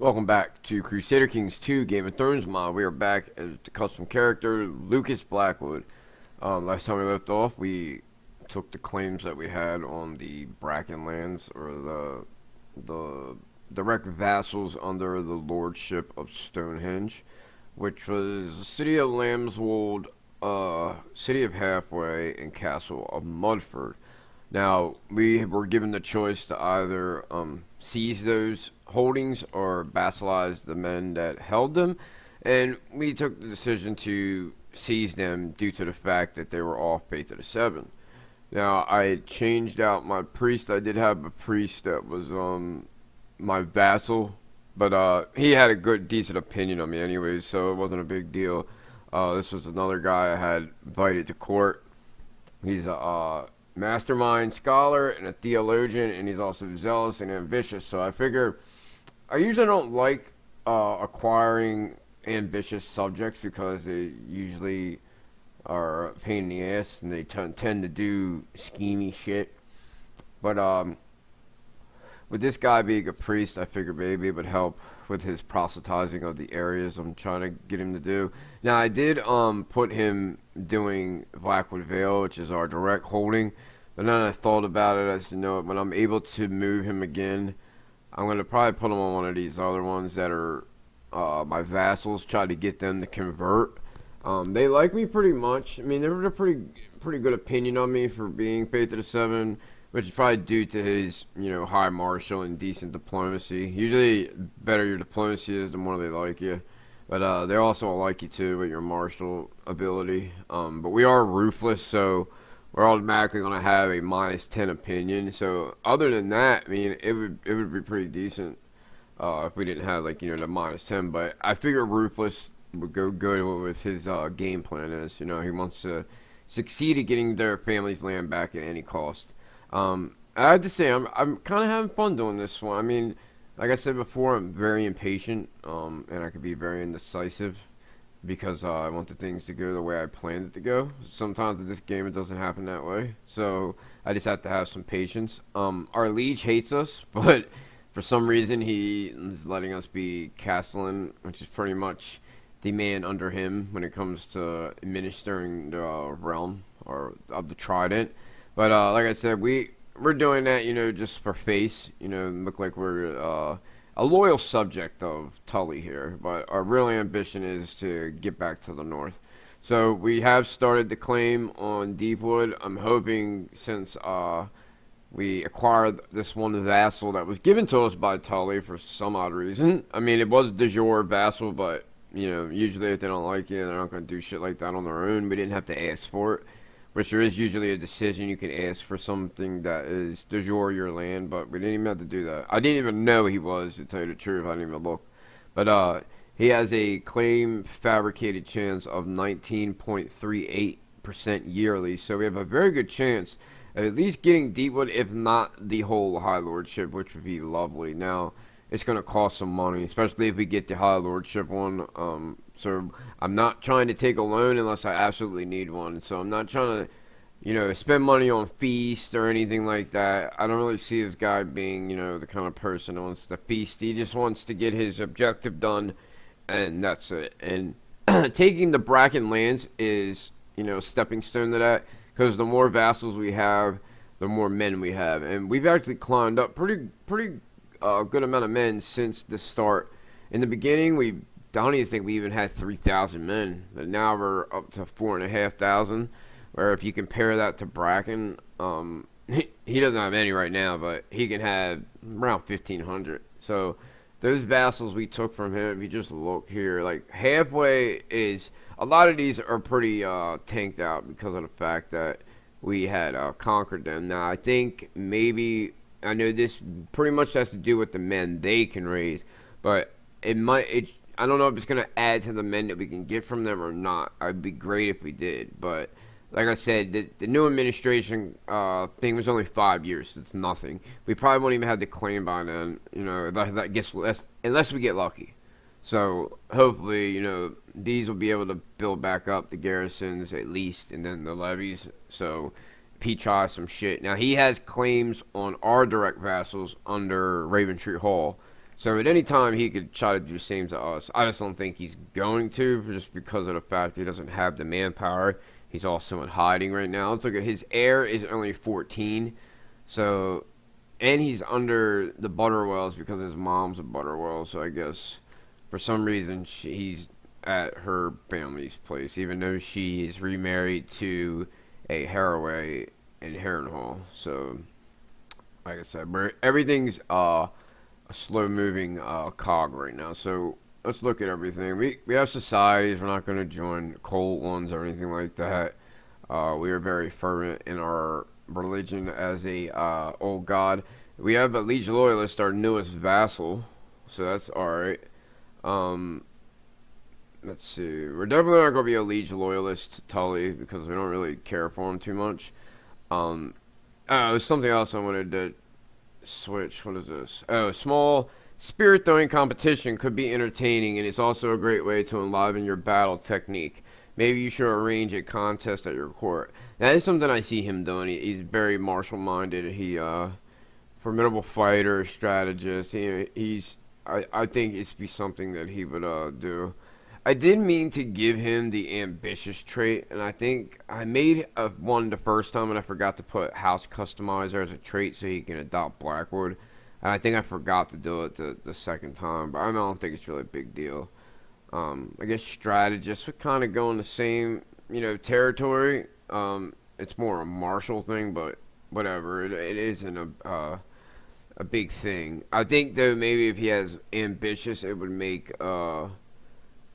Welcome back to Crusader Kings 2 Game of Thrones mod. We are back as the custom character, Lucas Blackwood. Last time we left off, we took the claims that we had on the Bracken lands, or the direct vassals under the lordship of Stonehenge, which was the city of Lambswold, city of Halfway, and castle of Mudford. Now, we were given the choice to either seize those holdings or vassalize the men that held them, and we took the decision to seize them due to the fact that they were all Faith of the Seven. Now, I changed out my priest. I did have a priest that was my vassal, but he had a good, decent opinion on me anyway, so it wasn't a big deal. This was another guy I had invited to court. He's a mastermind scholar and a theologian, and he's also zealous and ambitious. So I figure I usually don't like acquiring ambitious subjects because they usually are a pain in the ass and they tend to do schemy shit. But with this guy being a priest, I figured maybe it would help with his proselytizing of the areas I'm trying to get him to do. Now, I did put him doing Blackwood Vale, which is our direct holding, but then I thought about it. I said, no, when I'm able to move him again, I'm going to probably put him on one of these other ones that are my vassals, try to get them to convert. They like me pretty much. I mean, they have a pretty good opinion on me for being Faith of the Seven, which is probably due to his, high martial and decent diplomacy. Usually, better your diplomacy is, the more they like you. But they also like you too with your martial ability. But we are ruthless, so we're automatically going to have a -10 opinion. So other than that, I mean, it would be pretty decent if we didn't have the -10. But I figure ruthless would go good with his game plan. Is he wants to succeed at getting their family's land back at any cost. I have to say, I'm kind of having fun doing this one. I mean, like I said before, I'm very impatient, and I could be very indecisive because I want the things to go the way I planned it to go. Sometimes in this game, it doesn't happen that way, so I just have to have some patience. Our liege hates us, but for some reason, he is letting us be Castellan, which is pretty much the man under him when it comes to administering the realm of the Trident. But like I said, we're doing that, just for face, look like we're a loyal subject of Tully here. But our real ambition is to get back to the north. So we have started the claim on Deepwood. I'm hoping since we acquired this one vassal that was given to us by Tully for some odd reason. I mean, it was de jure vassal, but usually if they don't like you, they're not going to do shit like that on their own. We didn't have to ask for it. Which there is usually a decision you can ask for something that is de jure your land, but we didn't even have to do that. I didn't even know he was, to tell you the truth. I didn't even look. But he has a claim fabricated chance of 19.38% yearly, so we have a very good chance of at least getting Deepwood, if not the whole High Lordship, which would be lovely. Now, it's going to cost some money, especially if we get the High Lordship one. So I'm not trying to take a loan unless I absolutely need one. So I'm not trying to, spend money on feast or anything like that. I don't really see this guy being, the kind of person who wants to feast. He just wants to get his objective done, and that's it. And taking the Bracken lands is, a stepping stone to that, because the more vassals we have, the more men we have. And we've actually climbed up pretty good amount of men since the start. In the beginning, I don't even think we even had 3,000 men, but now we're up to 4,500. Where if you compare that to Bracken, he doesn't have any right now, but he can have around 1,500. So those vassals we took from him, if you just look here, like halfway is a lot of these are pretty tanked out because of the fact that we had conquered them. Now I think maybe I know this pretty much has to do with the men they can raise, but I don't know if it's going to add to the men that we can get from them or not. It'd be great if we did. But like I said, the new administration thing was only 5 years. It's nothing. We probably won't even have the claim by then, that gets less, unless we get lucky. So hopefully, these will be able to build back up the garrisons at least, and then the levies. So if he tries some shit. Now, he has claims on our direct vassals under Raventree Hall. So at any time he could try to do the same to us. I just don't think he's going to, just because of the fact he doesn't have the manpower. He's also in hiding right now. Let's look at his heir is only 14, so and he's under the Butterwells because his mom's a Butterwell. So I guess for some reason he's at her family's place, even though she is remarried to a Haraway in Harrenhal. So like I said, everything's a slow moving cog right now. So let's look at everything. We have societies. We're not going to join cult ones or anything like that. We are very fervent in our religion as a old god. We have a liege loyalist, our newest vassal, so that's all right. Let's see. We're definitely not going to be a liege loyalist to Tully because we don't really care for him too much. There's something else I wanted to switch. What is this? Oh, small spirit throwing competition could be entertaining, and it's also a great way to enliven your battle technique. Maybe you should arrange a contest at your court. That is something I see him doing. He's very martial minded. He formidable fighter, strategist. I think it'd be something that he would do. I did mean to give him the ambitious trait, and I think I made one the first time, and I forgot to put house customizer as a trait so he can adopt Blackwood. And I think I forgot to do it the second time, but I don't think it's really a big deal. I guess strategist would kind of go in the same, territory. It's more a martial thing, but whatever. It isn't a big thing. I think though maybe if he has ambitious, it would make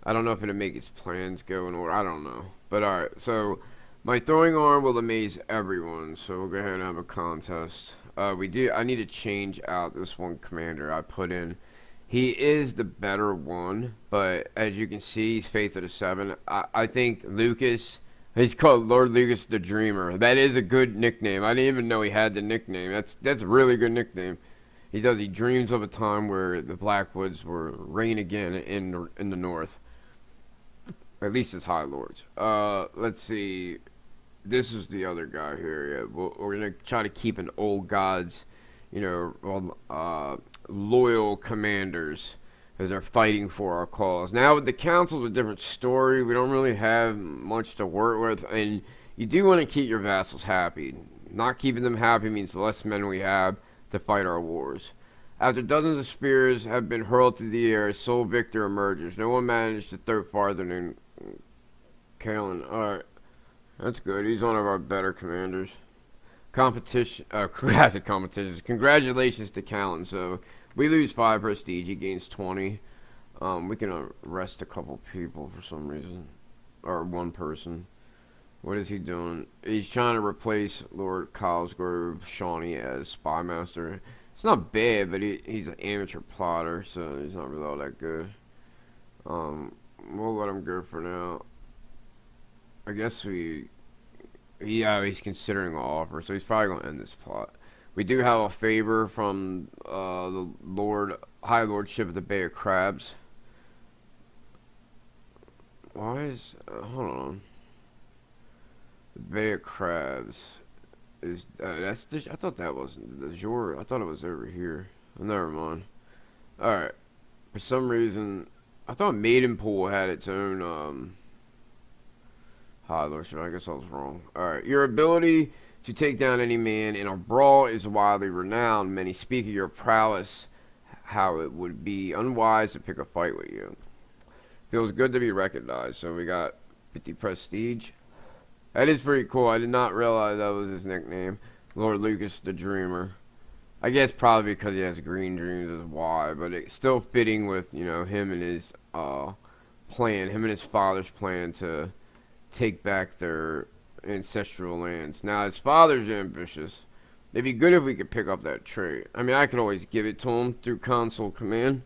I don't know if it'll make his plans go in order. I don't know. But alright, so my throwing arm will amaze everyone. So we'll go ahead and have a contest. I need to change out this one commander I put in. He is the better one, but as you can see, he's Faith of the Seven. I think Lucas, he's called Lord Lucas the Dreamer. That is a good nickname. I didn't even know he had the nickname. That's a really good nickname. He dreams of a time where the Blackwoods will reign again in the north. At least as High Lords. Let's see. This is the other guy here. Yeah, we're going to try to keep an old gods, loyal commanders as they're fighting for our cause. Now, with the council's a different story. We don't really have much to work with, and you do want to keep your vassals happy. Not keeping them happy means the less men we have to fight our wars. After dozens of spears have been hurled through the air, sole victor emerges. No one managed to throw farther than Kalen. Alright. That's good. He's one of our better commanders. Classic competitions. Congratulations to Kalen. So, we lose 5 prestige. He gains 20. We can arrest a couple people for some reason. Or one person. What is he doing? He's trying to replace Lord Cosgrove Shawnee as spy master. It's not bad, but he's an amateur plotter, so he's not really all that good. We'll let him go for now. I guess he's considering an offer, so he's probably going to end this plot. We do have a favor from the High Lordship of the Bay of Crabs. Why is... hold on. The Bay of Crabs is... that's the... I thought that wasn't the Jor. I thought it was over here. Never mind. Alright. For some reason... I thought Maidenpool had its own... High Lordship. I guess I was wrong. Alright. Your ability to take down any man in a brawl is widely renowned. Many speak of your prowess, how it would be unwise to pick a fight with you. Feels good to be recognized. So we got 50 prestige. That is pretty cool. I did not realize that was his nickname. Lord Lucas the Dreamer. I guess probably because he has green dreams is why, but it's still fitting with, him and his plan, him and his father's plan to take back their ancestral lands. Now, his father's ambitious. It'd be good if we could pick up that trait. I mean, I could always give it to him through console command,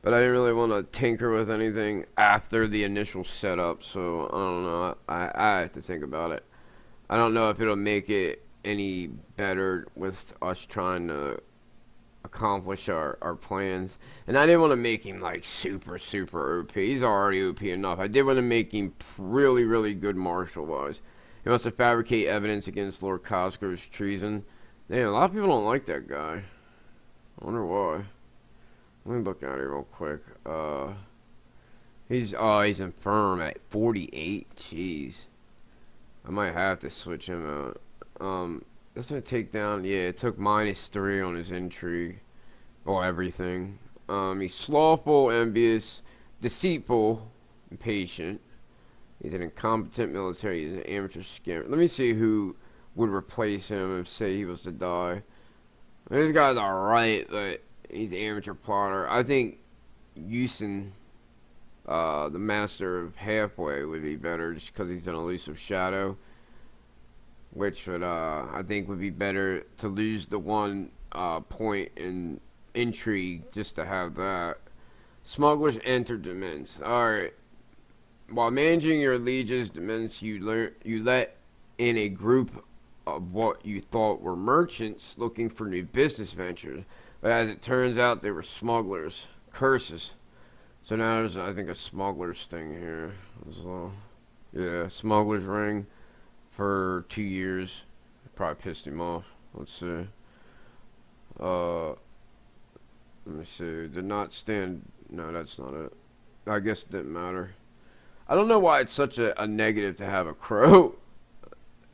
but I didn't really want to tinker with anything after the initial setup, so I don't know. I have to think about it. I don't know if it'll make it any better with us trying to accomplish our plans. And I didn't want to make him like super OP. He's already OP enough. I did want to make him really good martial wise. He wants to fabricate evidence against Lord Cosgrove's treason. Damn, a lot of people don't like that guy. I wonder why. Let me look at it real quick. He's infirm at 48. Jeez. I might have to switch him out. That's gonna take down. Yeah, it took -3 on his intrigue. Or everything. He's slothful, envious, deceitful, impatient. He's an incompetent military. He's an amateur scammer. Let me see who would replace him if, say, he was to die. This guy's alright, but he's an amateur plotter. I think Yusin, the master of halfway, would be better just because he's an elusive shadow. Which would, I think, would be better to lose the one point in intrigue just to have that. Smugglers enter dements. Alright. While managing your liege's dements, you let in a group of what you thought were merchants looking for new business ventures. But as it turns out, they were smugglers. Curses. So now there's, I think, a smuggler's thing here. Yeah, smuggler's ring for 2 years. Probably pissed him off. Let's see. Let me see. Did not stand. No, that's not it. I guess it didn't matter. I don't know why it's such a negative to have a crow.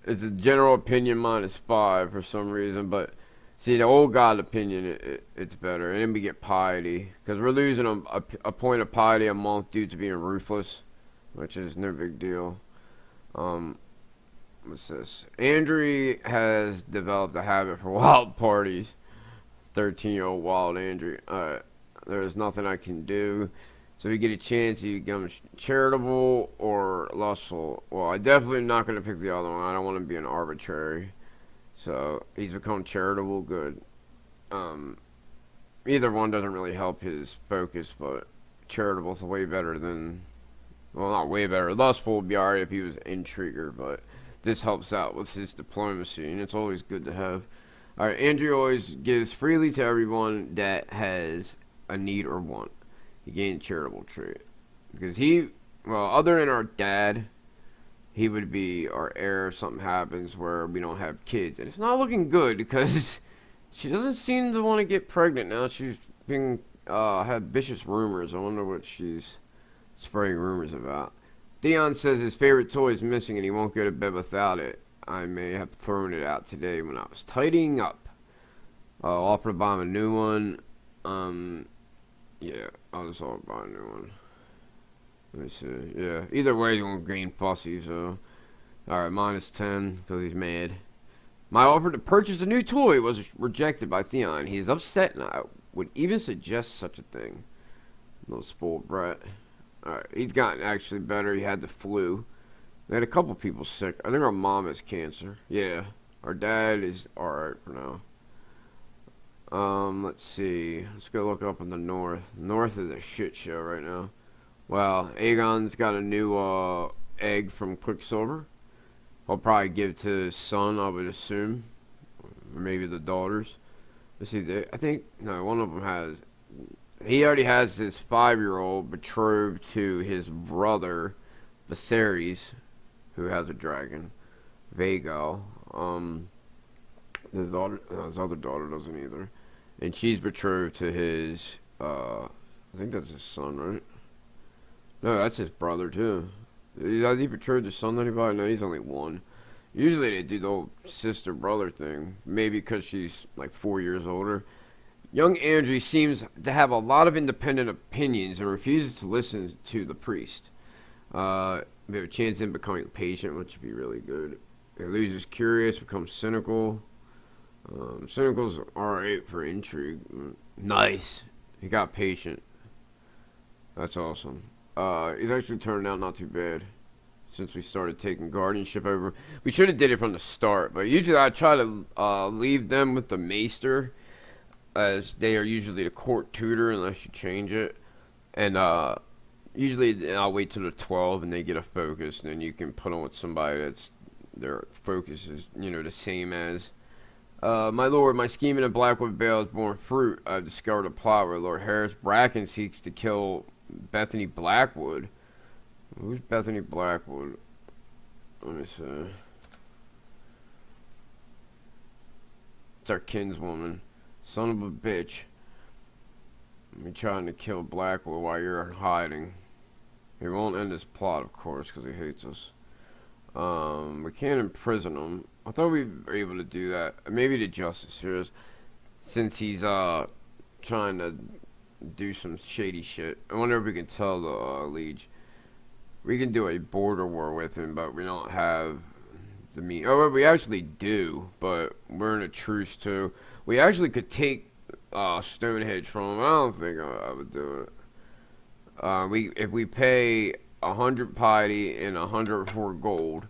It's a general opinion -5 for some reason, but see, the old god opinion, it's better. And then we get piety, because we're losing a point of piety a month due to being ruthless, which is no big deal. What's this? Andrey has developed a habit for wild parties. 13-year-old wild Andrey. There's nothing I can do. So if you get a chance, he becomes charitable or lustful. Well, I definitely am not going to pick the other one. I don't want to be an arbitrary. So he's become charitable. Good. Either one doesn't really help his focus, but charitable is way better than... Well, not way better. Lustful would be alright if he was intriguer, but this helps out with his diplomacy, and it's always good to have. Alright, Andrew always gives freely to everyone that has a need or want. He gained charitable trait. Because well, other than our dad, he would be our heir if something happens where we don't have kids. And it's not looking good because she doesn't seem to want to get pregnant now. She's being, had vicious rumors. I wonder what she's spreading rumors about. Theon says his favorite toy is missing and he won't go to bed without it. I may have thrown it out today when I was tidying up. Offered to buy him a new one. Yeah, I'll just buy a new one. Let me see. Yeah, either way, he won't gain fussy, so. Alright, -10 because he's mad. My offer to purchase a new toy was rejected by Theon. He is upset and I would even suggest such a thing. Little spoiled brat. Alright, he's gotten actually better. He had the flu. They had a couple people sick. I think our mom has cancer. Yeah. Our dad is alright for now. Let's see. Let's go look up in the north. North is a shit show right now. Well, Aegon's got a new egg from Quicksilver. I'll probably give to his son, I would assume. Or maybe the daughters. Let's see. I think, no, one of them has. He already has his 5-year-old betrothed to his brother, Viserys, who has a dragon. Vago. His other daughter doesn't either. And she's betrothed to his, I think that's his son, right? No, that's his brother, too. Has he betrothed his son to anybody? No, he's only one. Usually they do the whole sister-brother thing. Maybe because she's, like, 4 years older. Young Andrey seems to have a lot of independent opinions and refuses to listen to the priest. We have a chance in becoming patient, which would be really good. He loses curious, becomes cynical. Cynical's alright for intrigue. Nice. He got patient. That's awesome. He's actually turned out not too bad since we started taking guardianship over. We should have did it from the start, but usually I try to leave them with the maester, as they are usually the court tutor unless you change it. And usually I'll wait till they're 12 and they get a focus, and then you can put on with somebody that's their focus is, the same as. My lord, my scheming in Blackwood Vale has borne fruit. I've discovered a plot where Lord Harris Bracken seeks to kill Bethany Blackwood. Who's Bethany Blackwood? Let me see. It's our kinswoman. Son of a bitch. Me trying to kill Blackwood while you're hiding. He won't end his plot, of course, because he hates us. We can't imprison him. I thought we were able to do that. Maybe the justice here, since he's trying to do some shady shit. I wonder if we can tell the liege. We can do a border war with him, but we don't have the mean. Oh, we actually do, but we're in a truce too. We actually could take Stonehenge from him. I don't think I would do it. If we pay 100 piety and 104 gold,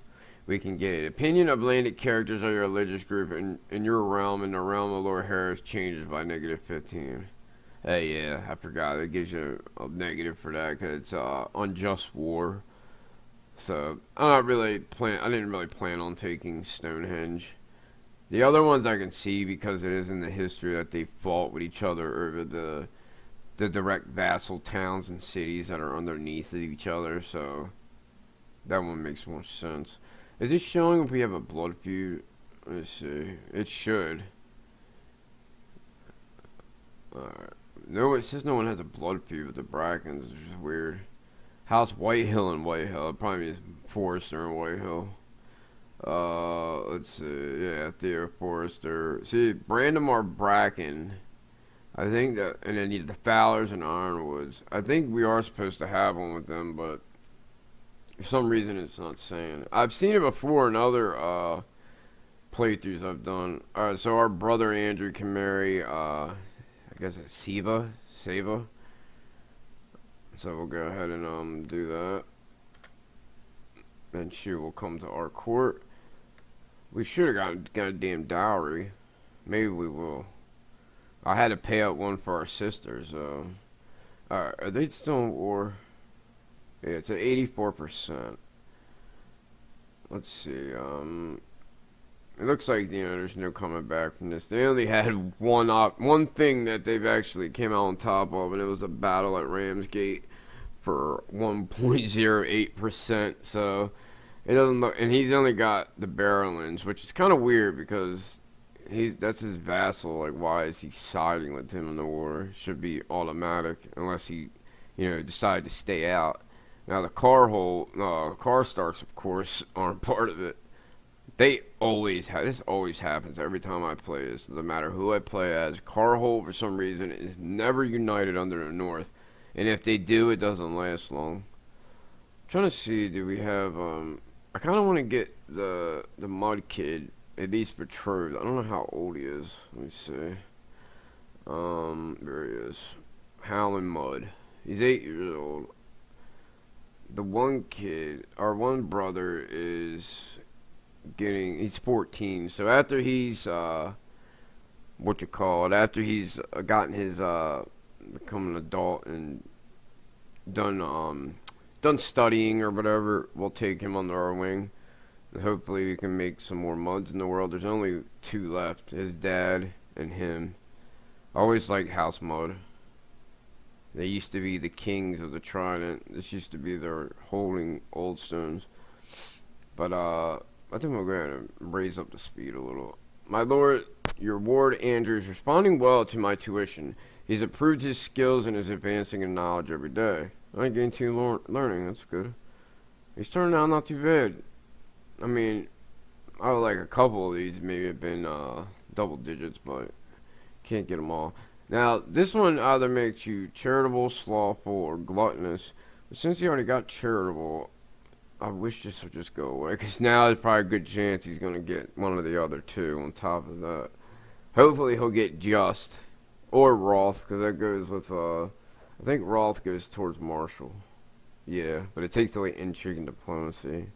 we can get it. Opinion of landed characters of your religious group in your realm and the realm of Lord Harris changes by -15. Hey, yeah, I forgot. It gives you a negative for that because it's unjust war. So I didn't really plan on taking Stonehenge. The other ones I can see because it is in the history that they fought with each other over the direct vassal towns and cities that are underneath of each other. So that one makes more sense. Is this showing if we have a blood feud? Let's see. It should. Alright. No, it says no one has a blood feud with the Brackens, which is weird. House Whitehill and Whitehill. It probably means Forrester and Whitehill. Let's see. Yeah, Theo Forrester. See, Brandamar Bracken. I think that, and then the Fowlers and Ironwoods. I think we are supposed to have one with them, but for some reason it's not saying. I've seen it before in other playthroughs I've done. Alright, so our brother Andrew can marry, I guess it's Seva. So we'll go ahead and do that. And she will come to our court. We should have got a damn dowry. Maybe we will. I had to pay out one for our sisters. Alright, are they still in war? Yeah, it's at 84%. Let's see. It looks like, there's no coming back from this. They only had one thing that they've actually came out on top of, and it was a battle at Ramsgate for 1.08%. So it doesn't look, and he's only got the Barrowlands, which is kind of weird because that's his vassal. Like, why is he siding with him in the war? It should be automatic unless he, decide to stay out. Now the car starts, of course, aren't part of it. This always happens every time I play this. No matter who I play as, Carhole for some reason is never united under the North, and if they do, it doesn't last long. I'm trying to see, do we have? I kind of want to get the Mud Kid at least betrothed. I don't know how old he is. Let me see. There he is, Howlin' Mud. He's 8 years old. The one kid, our one brother, he's 14. So after he's after he's gotten his become an adult and done studying or whatever, we'll take him under our wing, and hopefully we can make some more Muds in the world. There's only 2 left, his dad and him. I always like House Mud. They used to be the kings of the Trident. This used to be their holding old stones. But I think we're going to raise up the speed a little. My lord, your ward Andrew is responding well to my tuition. He's improved his skills and is advancing in knowledge every day. I gained 2 learning. That's good. He's turning out not too bad. I mean, I would like a couple of these maybe have been double digits, but can't get them all. Now, this one either makes you charitable, slothful, or gluttonous. But since he already got charitable, I wish this would just go away. Because now there's probably a good chance he's going to get one of the other 2 on top of that. Hopefully he'll get just. Or Roth, because that goes with, I think Roth goes towards Marshall. Yeah, but it takes away intrigue and diplomacy.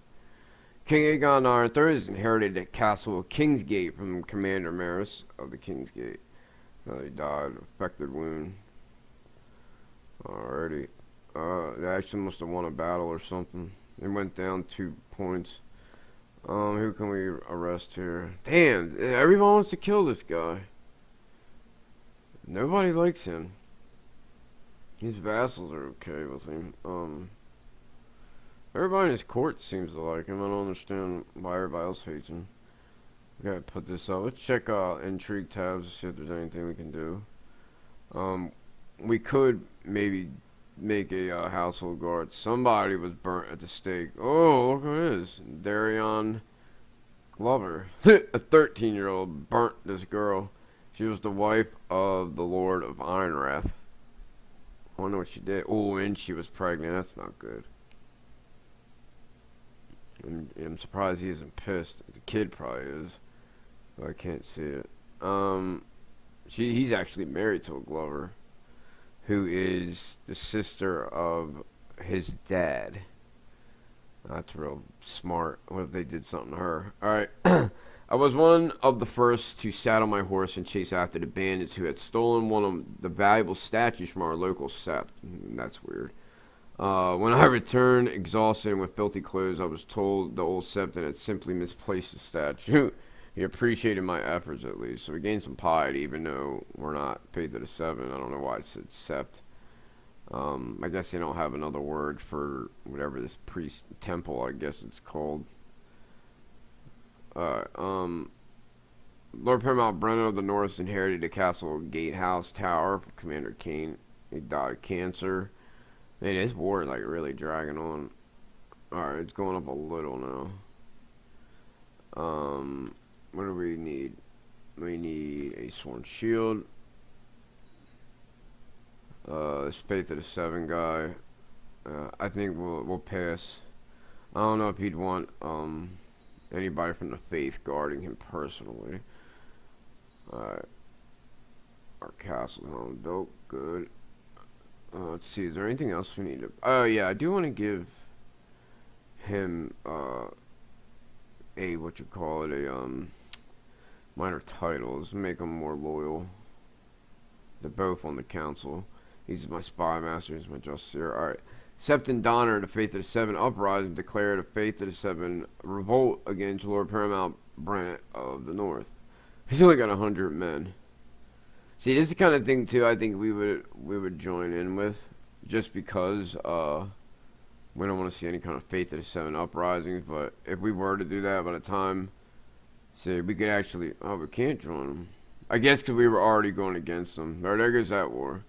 King Aegon Iron has inherited the castle of Kingsgate from Commander Maris of the Kingsgate. He died, affected wound. Alrighty. They actually must have won a battle or something. They went down 2 points. Who can we arrest here? Damn, everyone wants to kill this guy. Nobody likes him. His vassals are okay with him. Everybody in his court seems to like him. I don't understand why everybody else hates him. We gotta put this up. Let's check intrigue tabs to see if there's anything we can do. we could maybe make a household guard. Somebody was burnt at the stake. Oh, look at this. Darion Glover, a 13-year-old, burnt this girl. She was the wife of the Lord of Ironwrath. I wonder what she did. Oh, and she was pregnant. That's not good. I'm surprised he isn't pissed. The kid probably is, but I can't see it. He's actually married to a Glover, who is the sister of his dad. That's real smart. What if they did something to her? Alright. I was one of the first to saddle my horse and chase after the bandits who had stolen one of the valuable statues from our local sept. That's weird. When I returned, exhausted and with filthy clothes, I was told the old septon had simply misplaced the statue. He appreciated my efforts at least, so we gained some piety, even though we're not paid to the seven. I don't know why I said sept. I guess they don't have another word for whatever this priest temple, I guess it's called. Lord Paramount Brennan of the North inherited the castle gatehouse tower from Commander Kane. He died of cancer. Man, this war is like really dragging on. Alright, it's going up a little now. What do we need? We need a sworn shield. This Faith of the Seven guy. I think we'll pass. I don't know if he'd want anybody from the Faith guarding him personally. Alright. Our castle's on built. Good. Let's see, is there anything else we need to... Oh, yeah, I do want to give him, what you call it, minor titles, make him more loyal. They're both on the council. He's my spy master, he's my justiciar. Alright. Septon Donner, the Faith of the Seven uprising, declared a Faith of the Seven revolt against Lord Paramount Brant of the North. He's only got 100 men. See, this is the kind of thing too I think we would join in with, just because we don't want to see any kind of Faith of the Seven uprisings. But if we were to do that by the time, say, we could actually, we can't join them. I guess because we were already going against them. There goes that war.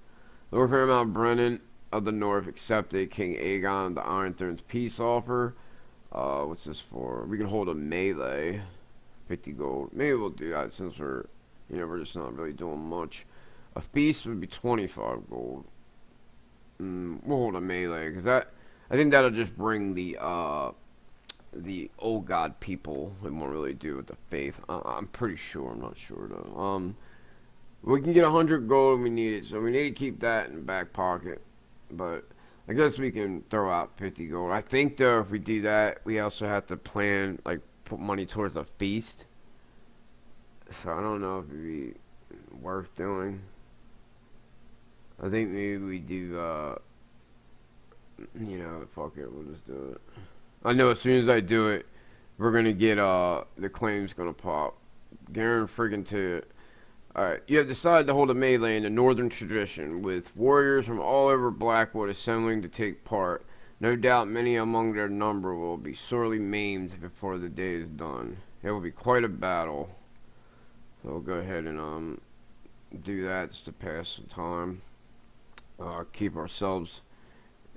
Lord Paramount Brennan of the North accepted King Aegon of the Iron Throne's peace offer. What's this for? We can hold a melee, 50 gold. Maybe we'll do that since we're just not really doing much. A feast would be 25 gold. We'll hold a melee, because I think that'll just bring the old god people we won't really do with the faith. I'm pretty sure. I'm not sure, though. We can get 100 gold when we need it, so we need to keep that in the back pocket. But I guess we can throw out 50 gold. I think, though, if we do that, we also have to plan, like, put money towards a feast. So I don't know if it'd be worth doing. I think maybe we do, fuck it, we'll just do it. I know as soon as I do it, we're gonna get, the claims gonna pop. Garen friggin' to it. Alright, you have decided to hold a melee in the northern tradition, with warriors from all over Blackwood assembling to take part. No doubt many among their number will be sorely maimed before the day is done. It will be quite a battle. So we'll go ahead and do that just to pass the time. Keep ourselves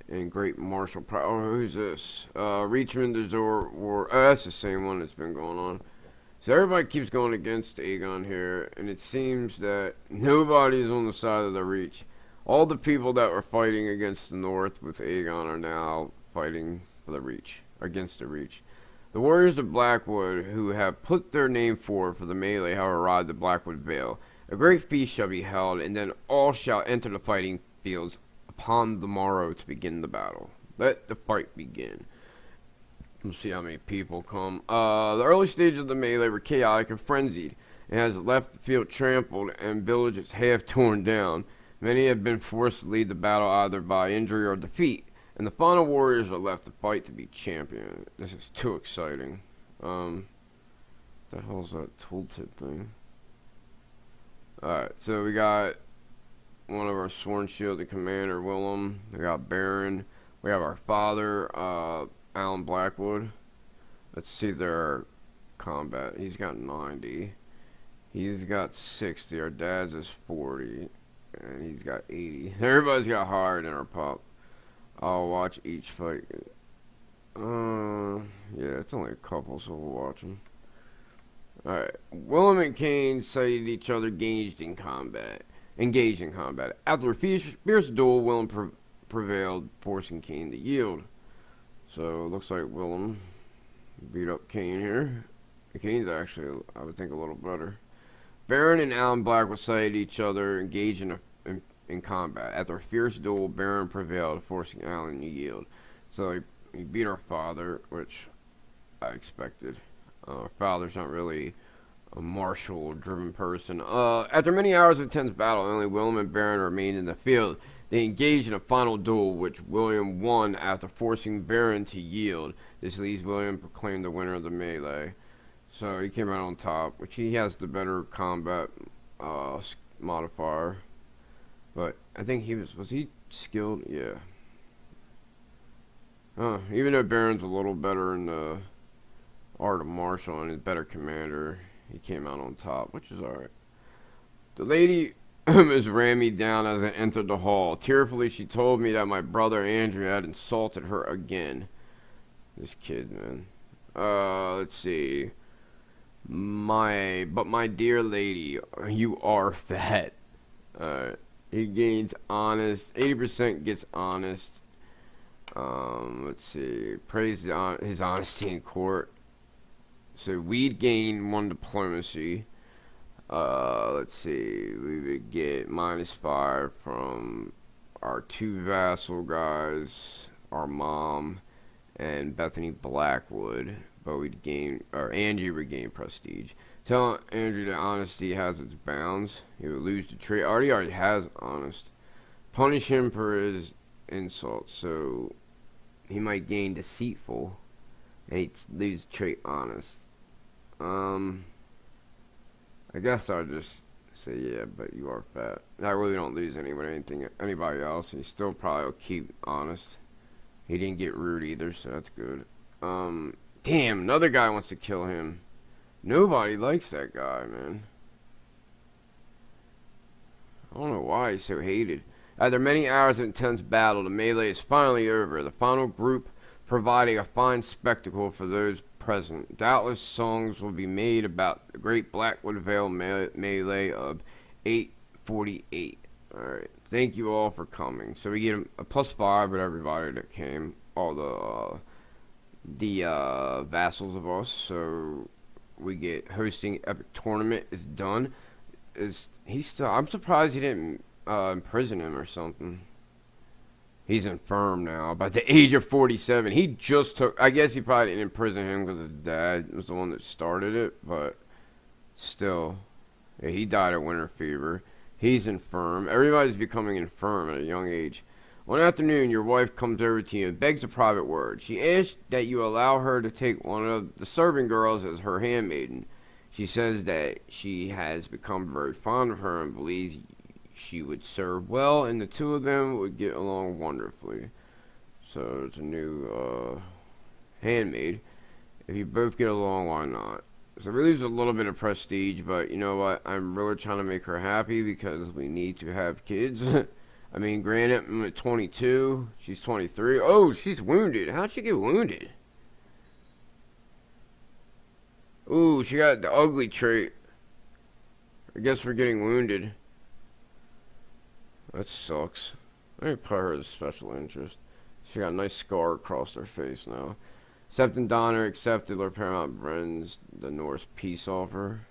in great martial pride. Oh, who's this? Reachman the Zor War. Oh, that's the same one that's been going on. So everybody keeps going against Aegon here, and it seems that nobody's on the side of the Reach. All the people that were fighting against the North with Aegon are now fighting for the Reach, against the Reach. The warriors of Blackwood, who have put their name forward for the melee, have arrived at Blackwood Vale. A great feast shall be held, and then all shall enter the fighting fields upon the morrow to begin the battle. Let the fight begin. We'll see how many people come. The early stages of the melee were chaotic and frenzied, and has left the field trampled and villages half torn down. Many have been forced to lead the battle either by injury or defeat, and the final warriors are left to fight to be champion. This is too exciting. The hell's that tooltip thing? Alright, so we got one of our sworn shielded commander, Willem. We got Baron. We have our father, Alan Blackwood. Let's see their combat. He's got 90. He's got 60. Our dad's is 40. And he's got 80. Everybody's got hard in our pop. I'll watch each fight. Yeah, it's only a couple, so we'll watch them. Alright. Willem and Kane sighted each other engaged in combat. After a fierce duel, Willem prevailed, forcing Kane to yield. So, looks like Willem beat up Kane here. Kane's actually, I would think, a little better. Baron and Alan Blackwood sighted each other engaged in combat. After a fierce duel, Baron prevailed, forcing Alan to yield. So he beat our father, which I expected. Our father's not really a martial-driven person. After many hours of intense battle, only Willem and Baron remained in the field. They engaged in a final duel, which William won after forcing Baron to yield. This leaves William proclaimed the winner of the melee. So he came out on top, which he has the better combat modifier. But I think was he skilled? Yeah. Even though Baron's a little better in the art of martial and is better commander, he came out on top, which is alright. The lady ran me down as I entered the hall. Tearfully, she told me that my brother Andrey had insulted her again. This kid, man. Let's see. But my dear lady, you are fat. He gains honest. 80% gets honest. Let's see. Praise his honesty in court. So we'd gain 1 diplomacy. Let's see. We would get -5 from our 2 vassal guys, our mom, and Bethany Blackwood. But we'd gain, or Andrew would gain prestige. Tell Andrew that honesty has its bounds. He would lose the trait. Already has honest. Punish him for his insults. So he might gain deceitful, and he'd lose the trait honest. I guess I'll just say yeah, but you are fat. I really don't lose anybody else. He still probably will keep honest. He didn't get rude either, so that's good. Damn, another guy wants to kill him. Nobody likes that guy, man. I don't know why he's so hated. After many hours of intense battle, the melee is finally over. The final group providing a fine spectacle for those present. Doubtless songs will be made about the great Blackwood Vale melee of 848. Alright, thank you all for coming. So we get a +5 with everybody that came. All the vassals of us. So we get hosting epic tournament is done. I'm surprised he didn't imprison him or something. He's infirm now. By the age of 47, he just took. I guess he probably didn't imprison him because his dad was the one that started it. But still, yeah, he died of winter fever. He's infirm. Everybody's becoming infirm at a young age. One afternoon, your wife comes over to you and begs a private word. She asks that you allow her to take one of the serving girls as her handmaiden. She says that she has become very fond of her and believes she would serve well, and the two of them would get along wonderfully. So it's a new handmaid. If you both get along, why not? So we lose a little bit of prestige, but you know what? I'm really trying to make her happy because we need to have kids. I mean, granted, I'm at 22. She's 23. Oh, she's wounded. How'd she get wounded? Ooh, she got the ugly trait. I guess we're getting wounded. That sucks. Let me put her as special interest. She got a nice scar across her face now. Septon Donner accepted Lord Paramount Bren's the Norse peace offer.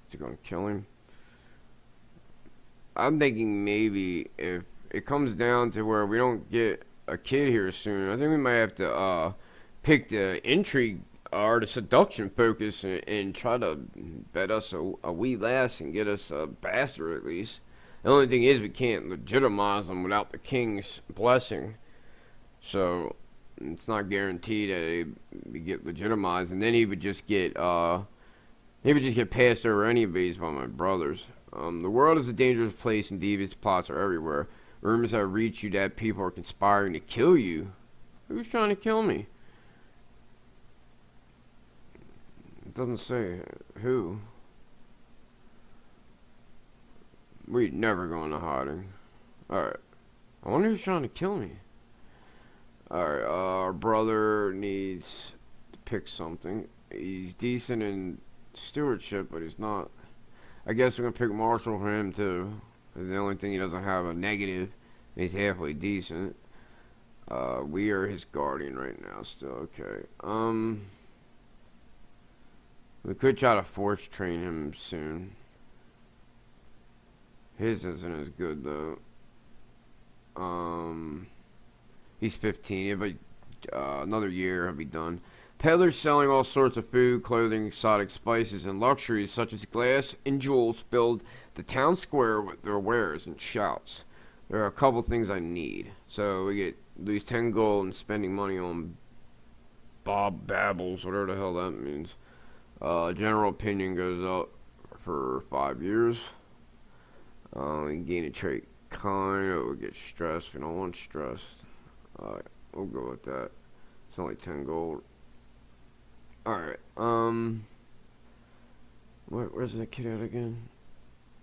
Is he going to kill him? I'm thinking maybe if it comes down to where we don't get a kid here soon, I think we might have to pick the intrigue or the seduction focus and try to bet us a wee lass and get us a bastard at least. The only thing is we can't legitimize them without the king's blessing. So it's not guaranteed that he get legitimized, and then he would just get passed over anyways by my brothers. The world is a dangerous place and devious plots are everywhere. Rumors have reached you that people are conspiring to kill you. Who's trying to kill me? It doesn't say who. We never go into hiding. Alright. I wonder who's trying to kill me. Alright, our brother needs to pick something. He's decent in stewardship, but he's not. I guess we're going to pick Marshall for him, too. The only thing he doesn't have a negative. He's halfway decent. We are his guardian right now still. Okay. We could try to force train him soon. His isn't as good, though. He's 15. But another year, he'll be done. Peddlers selling all sorts of food, clothing, exotic spices, and luxuries such as glass and jewels filled the town square with their wares and shouts. There are a couple things I need. So we lose 10 gold and spending money on Bob Babbles, whatever the hell that means. General opinion goes up for 5 years. Gain a trait kind. Oh, we get stressed. We don't want stressed. Alright, we'll go with that. It's only 10 gold. Alright, where's that kid at again?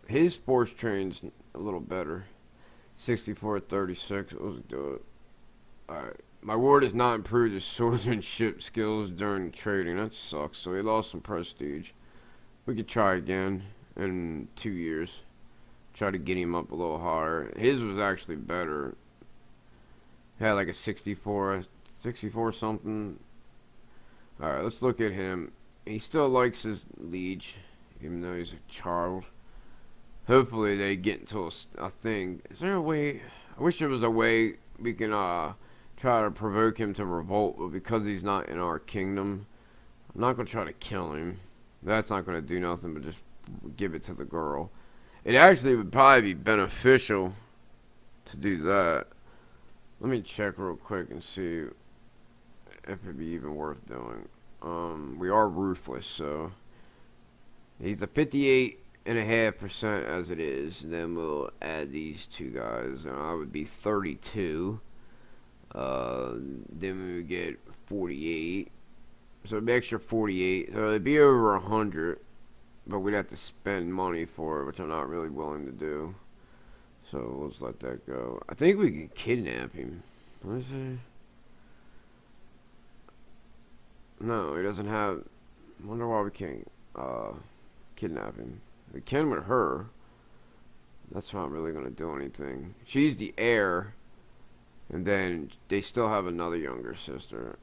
His force train's a little better. 64-36, let's do it. Alright, my ward has not improved his swordsmanship skills during trading. That sucks, so he lost some prestige. We could try again in 2 years. Try to get him up a little higher. His was actually better. Had like a 64 something. Alright, let's look at him. He still likes his liege, even though he's a child. Hopefully they get into a thing. Is there a way? I wish there was a way we can try to provoke him to revolt, but because he's not in our kingdom, I'm not going to try to kill him. That's not going to do nothing but just give it to the girl. It actually would probably be beneficial to do that. Let me check real quick and see if it'd be even worth doing. We are ruthless, so he's a 58.5% as it is. And then we'll add these two guys. I would be 32. Then we would get 48. So it'd be extra 48. So it'd be over 100. But we'd have to spend money for it, which I'm not really willing to do. So let's let that go. I think we can kidnap him. Let me see. No, he doesn't have. I wonder why we can't kidnap him. We can with her. That's not really going to do anything. She's the heir. And then they still have another younger sister.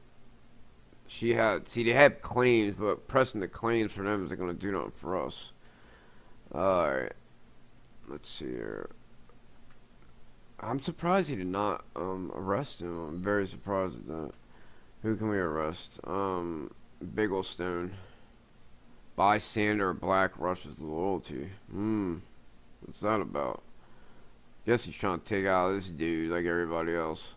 They had claims, but pressing the claims for them isn't going to do nothing for us. Alright. Let's see here. I'm surprised he did not arrest him. I'm very surprised at that. Who can we arrest? Bigglestone. Buy Sander Black rushes loyalty. What's that about? Guess he's trying to take out this dude like everybody else.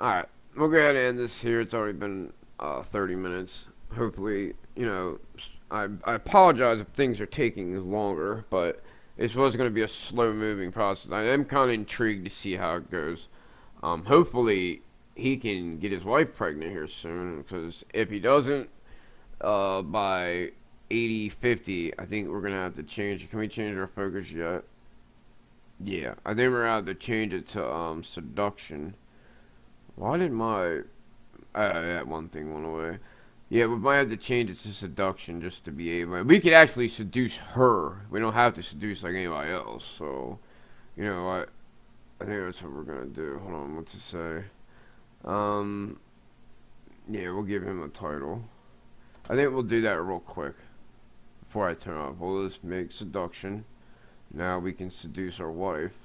Alright. We'll go ahead and end this here. It's already been 30 minutes. Hopefully, you know, I apologize if things are taking longer, but this was going to be a slow-moving process. I am kind of intrigued to see how it goes. Hopefully, he can get his wife pregnant here soon, because if he doesn't, by 80-50, I think we're going to have to change. Can we change our focus yet? Yeah, I think we're going to have to change it to seduction. Why did my... that one thing went away. Yeah, we might have to change it to seduction just to be able... We could actually seduce her. We don't have to seduce like anybody else. So, you know what? I think that's what we're going to do. Hold on, what's it say? Yeah, we'll give him a title. I think we'll do that real quick before I turn off. We'll just make seduction. Now we can seduce our wife.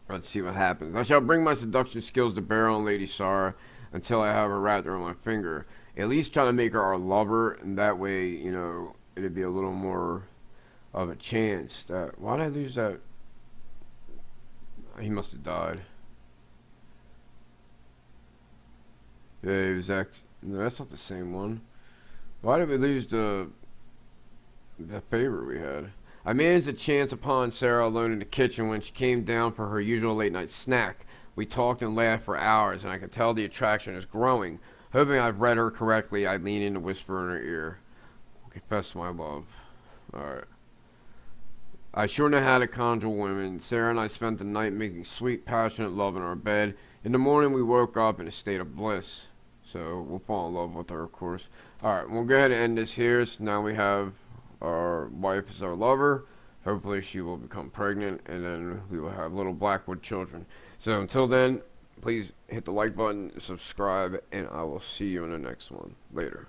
Let's see what happens. I shall bring my seduction skills to bear on Lady Sarah until I have her wrapped around my finger. At least try to make her our lover, and that way, you know, it'd be a little more of a chance. That why did I lose that? He must have died. Yeah, he was no, that's not the same one. Why did we lose the favor we had? I managed a chance upon Sarah alone in the kitchen when she came down for her usual late night snack. We talked and laughed for hours, and I could tell the attraction is growing. Hoping I've read her correctly, I lean in to whisper in her ear. Confess my love. Alright. I sure know how to conjure women. Sarah and I spent the night making sweet, passionate love in our bed. In the morning, we woke up in a state of bliss. So we'll fall in love with her, of course. Alright, we'll go ahead and end this here. So now we have our wife as our lover. Hopefully she will become pregnant, and then we will have little Blackwood children. So until then, please hit the like button, subscribe, and I will see you in the next one. Later.